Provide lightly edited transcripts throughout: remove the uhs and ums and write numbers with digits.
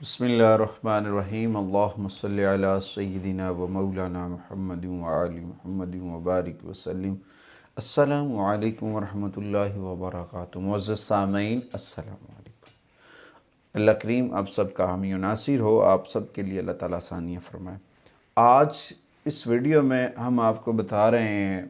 बिस्मिल्लाहिर्रहमानिर्रहीम अल्लाहुम्मा सल्लि अला सय्यिदिना व मौलाना मुहम्मद व आलि मुहम्मद व बारिक वसल्लिम। अस्सलामु अलैकुम व रहमतुल्लाहि व बरकातुहू। मुअज़्ज़ज़ सामईन अस्सलामु अलैकुम। अल्लाह करीम आप सब का हामी व नासिर हो, आप सब के लिए अल्लाह ताला आसानियाँ फरमाए। आज इस वीडियो में हम आपको बता रहे हैं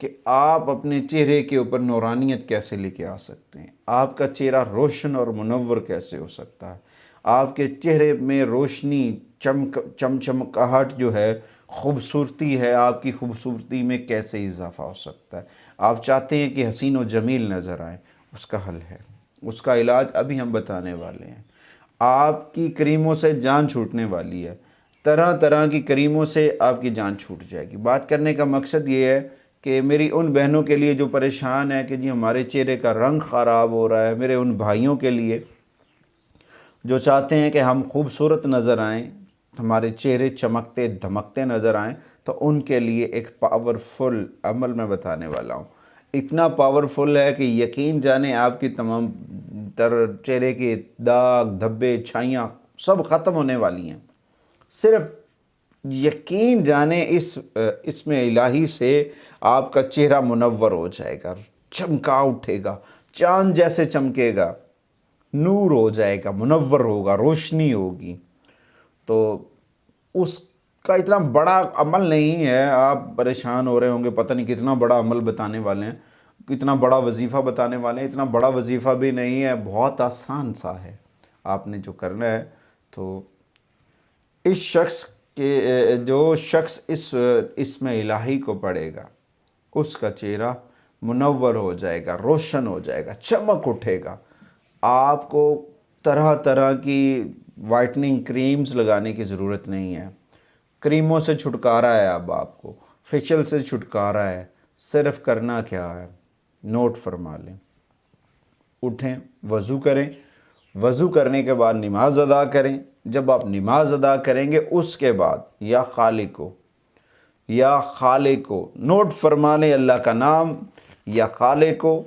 कि आप अपने चेहरे के ऊपर नूरानियत कैसे लेके आ सकते हैं, आपका चेहरा रोशन और मुनव्वर कैसे हो सकता है, आपके चेहरे में रोशनी चमचमकाहट जो है, खूबसूरती है, आपकी खूबसूरती में कैसे इजाफ़ा हो सकता है। आप चाहते हैं कि हसीन और जमील नज़र आए, उसका हल है, उसका इलाज अभी हम बताने वाले हैं। आपकी क्रीमों से जान छूटने वाली है, तरह तरह की क्रीमों से आपकी जान छूट जाएगी। बात करने का मकसद ये है कि मेरी उन बहनों के लिए जो परेशान है कि जी हमारे चेहरे का रंग ख़राब हो रहा है, मेरे उन भाइयों के लिए जो चाहते हैं कि हम खूबसूरत नज़र आएं, हमारे चेहरे चमकते धमकते नज़र आएं, तो उनके लिए एक पावरफुल अमल मैं बताने वाला हूं। इतना पावरफुल है कि यकीन जाने आपकी तमाम चेहरे के दाग धब्बे छाइयाँ सब ख़त्म होने वाली हैं। सिर्फ यकीन जाने इसमें इलाही से आपका चेहरा मुनव्वर हो जाएगा, चमका उठेगा, चांद जैसे चमकेगा, नूर हो जाएगा, मुनव्वर होगा, रोशनी होगी। तो उसका इतना बड़ा अमल नहीं है, आप परेशान हो रहे होंगे पता नहीं कितना बड़ा अमल बताने वाले हैं, कितना बड़ा वजीफ़ा बताने वाले हैं। इतना बड़ा वजीफ़ा भी नहीं है, बहुत आसान सा है। आपने जो करना है तो जो शख्स इसमें इलाही को पढ़ेगा उसका चेहरा मुनव्वर हो जाएगा, रोशन हो जाएगा, चमक उठेगा। आपको तरह तरह की वाइटनिंग क्रीम्स लगाने की ज़रूरत नहीं है। क्रीमों से छुटकारा है, अब आपको फेशियल से छुटकारा है। सिर्फ करना क्या है, नोट फरमा लें। उठें, वज़ू करें, वज़ू करने के बाद नमाज अदा करें। जब आप नमाज अदा करेंगे उसके बाद या खालिक को नोट फरमा लें, अल्लाह का नाम या खालिक को,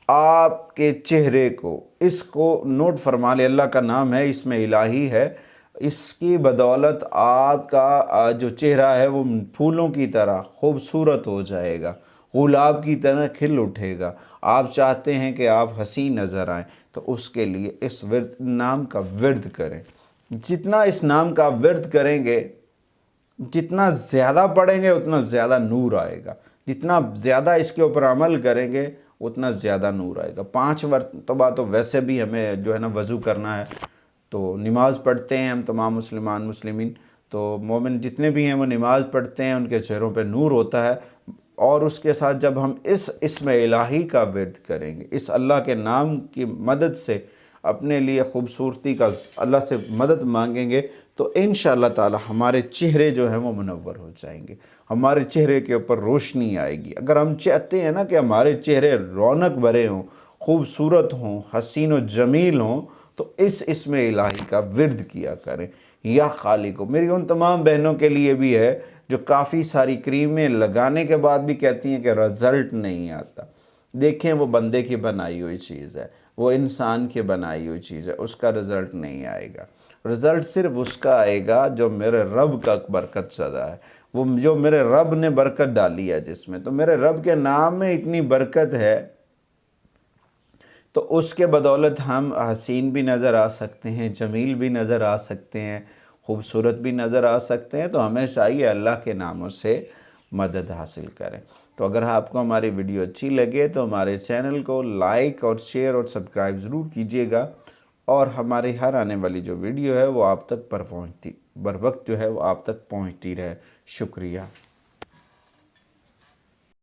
आपके चेहरे को, इसको नोट फरमा लें। अल्लाह का नाम है, इसमें इलाही है, इसकी बदौलत आपका जो चेहरा है वो फूलों की तरह खूबसूरत हो जाएगा, गुलाब की तरह खिल उठेगा। आप चाहते हैं कि आप हसीन नज़र आएँ, तो उसके लिए इस नाम का विर्द करें। जितना इस नाम का विर्द करेंगे, जितना ज़्यादा पढ़ेंगे उतना ज़्यादा नूर आएगा, जितना ज़्यादा इसके ऊपर अमल करेंगे उतना ज़्यादा नूर आएगा। 5 मरतबा तो वैसे भी हमें जो है ना वज़ू करना है, तो नमाज़ पढ़ते हैं हम तमाम मुस्लिमीन, तो मोमिन जितने भी हैं वो नमाज़ पढ़ते हैं, उनके चेहरों पे नूर होता है। और उसके साथ जब हम इसमें इलाही का विर्द करेंगे, इस अल्लाह के नाम की मदद से अपने लिए खूबसूरती का अल्लाह से मदद मांगेंगे, तो इंशाअल्लाह ताला हमारे चेहरे जो हैं वो मुनव्वर हो जाएंगे, हमारे चेहरे के ऊपर रोशनी आएगी। अगर हम चाहते हैं ना कि हमारे चेहरे रौनक भरे हों, खूबसूरत हों, हसीन व जमील हों, तो इसमें इलाही का विर्द किया करें या खालिक को। मेरी उन तमाम बहनों के लिए भी है जो काफ़ी सारी क्रीमें लगाने के बाद भी कहती हैं कि रिज़ल्ट नहीं आता। देखें, वो बंदे की बनाई हुई चीज़ है, वो इंसान की बनाई हुई चीज़ है, उसका रिज़ल्ट नहीं आएगा। रिज़ल्ट सिर्फ उसका आएगा जो मेरे रब का बरकत ज़्यादा है, वो जो मेरे रब ने बरकत डाली है जिसमें। तो मेरे रब के नाम में इतनी बरकत है, तो उसके बदौलत हम हसीन भी नज़र आ सकते हैं, जमील भी नज़र आ सकते हैं, खूबसूरत भी नज़र आ सकते हैं। तो हमें चाहिए अल्लाह के नामों से मदद हासिल करें। तो अगर आपको हमारी वीडियो अच्छी लगे तो हमारे चैनल को लाइक और शेयर और सब्सक्राइब ज़रूर कीजिएगा, और हमारी हर आने वाली जो वीडियो है वो आप तक बर वक्त जो है वो आप तक पहुँचती रहे। शुक्रिया।